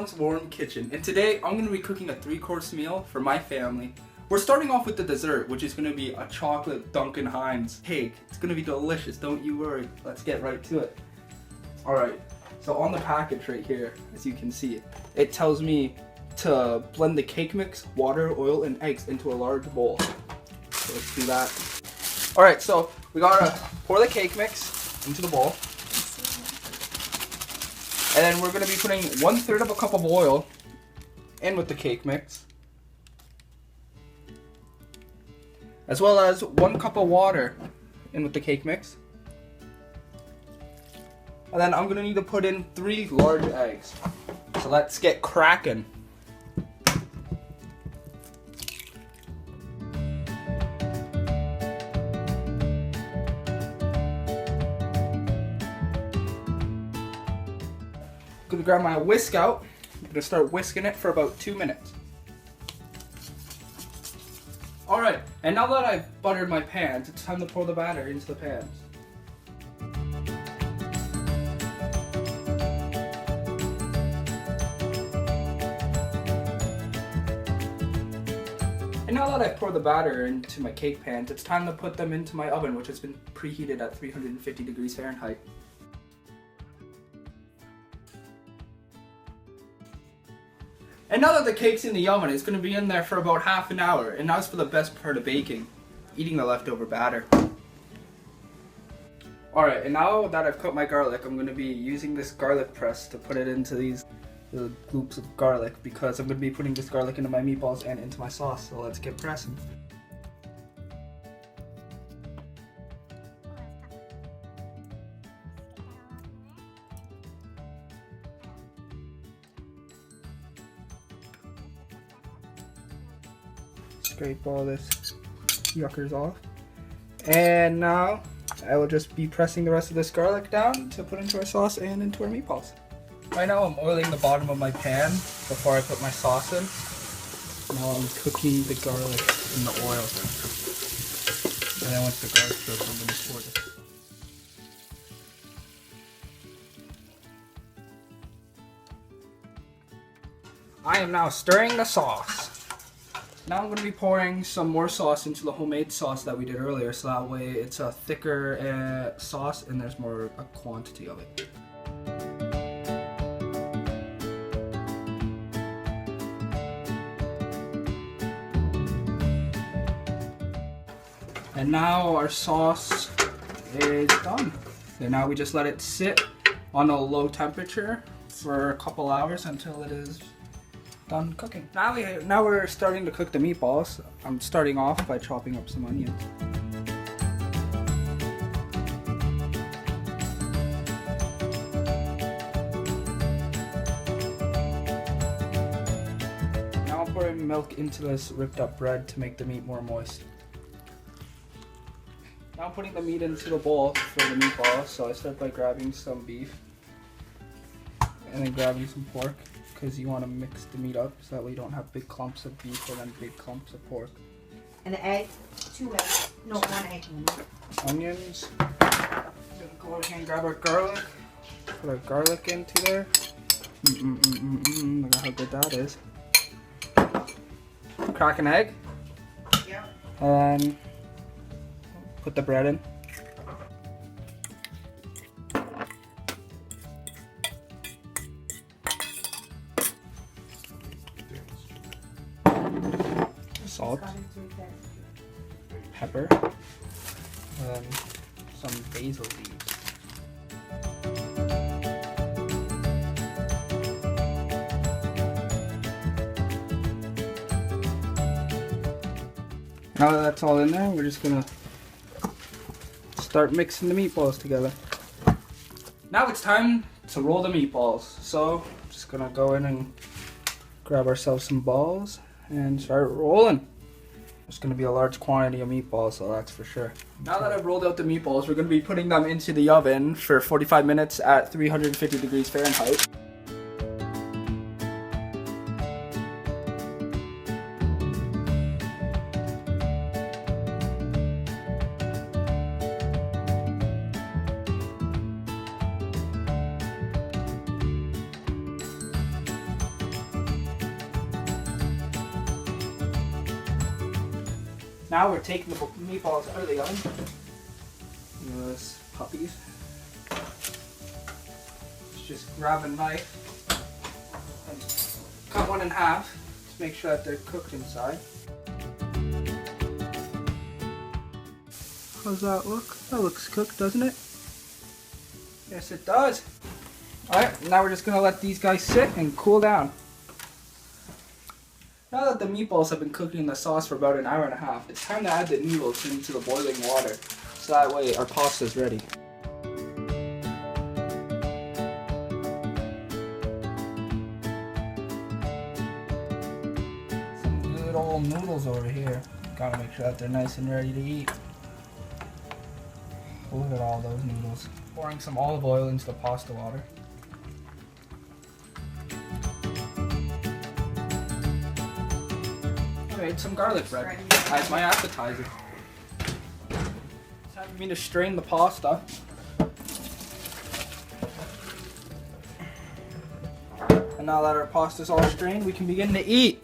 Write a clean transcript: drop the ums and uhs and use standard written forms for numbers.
Thorm's Warm Kitchen, and today I'm going to be cooking a 3-course meal for my family. We're starting off with the dessert, which is going to be a chocolate Duncan Hines cake. It's going to be delicious, don't you worry. Let's get right to it. Alright, so on the package right here, as you can see, it tells me to blend the cake mix, water, oil, and eggs into a large bowl. So let's do that. Alright, so we gotta pour the cake mix into the bowl. And then we're going to be putting 1/3 of a cup of oil in with the cake mix, as well as 1 cup of water in with the cake mix. And then I'm going to need to put in 3 large eggs. So let's get cracking. I'm gonna grab my whisk out. I'm gonna start whisking it for about 2 minutes. Alright, and now that I've buttered my pans, it's time to pour the batter into the pans. And now that I've poured the batter into my cake pans, it's time to put them into my oven, which has been preheated at 350 degrees Fahrenheit. And now that the cake's in the oven, it's going to be in there for about half an hour. And now it's for the best part of baking, eating the leftover batter. Alright, and now that I've cut my garlic, I'm going to be using this garlic press to put it into these little gloops of garlic, because I'm going to be putting this garlic into my meatballs and into my sauce. So let's get pressing. Scrape all this yuckers off. And now I will just be pressing the rest of this garlic down to put into our sauce and into our meatballs. Right now I'm oiling the bottom of my pan before I put my sauce in. Now I'm cooking the garlic in the oil. And then once the garlic's cooked, I'm going to pour this. I am now stirring the sauce. Now I'm going to be pouring some more sauce into the homemade sauce that we did earlier, so that way it's a thicker sauce and there's more a quantity of it. And now our sauce is done. And now we just let it sit on a low temperature for a couple hours until it is done cooking. Now we're starting to cook the meatballs. I'm starting off by chopping up some onions. Now I'm pouring milk into this ripped up bread to make the meat more moist. Now I'm putting the meat into the bowl for the meatballs. So I start by grabbing some beef and then grabbing some pork, because you want to mix the meat up so that way you don't have big clumps of beef and then big clumps of pork. An egg, 2 eggs, no, 1 egg. Onions. Go ahead and grab our garlic. Put our garlic into there. Look at how good that is. Crack an egg. Yeah. And then put the bread in. Salt, pepper, and some basil leaves. Now that that's all in there, we're just gonna start mixing the meatballs together. Now it's time to roll the meatballs. So I'm just gonna go in and grab ourselves some balls and start rolling. There's going to be a large quantity of meatballs, so that's for sure. Now that I've rolled out the meatballs, we're going to be putting them into the oven for 45 minutes at 350 degrees Fahrenheit. Now we're taking the meatballs out of the oven. Those puppies. Let's just grab a knife and cut one in half to make sure that they're cooked inside. How's that look? That looks cooked, doesn't it? Yes, it does. Alright, now we're just going to let these guys sit and cool down. Now that the meatballs have been cooking in the sauce for about an hour and a half, it's time to add the noodles into the boiling water. So that way our pasta's ready. Some good old noodles over here. Gotta make sure that they're nice and ready to eat. Look at all those noodles. Pouring some olive oil into the pasta water. I made some garlic bread as my appetizer. It's time for me to strain the pasta. And now that our pasta's all strained, we can begin to eat.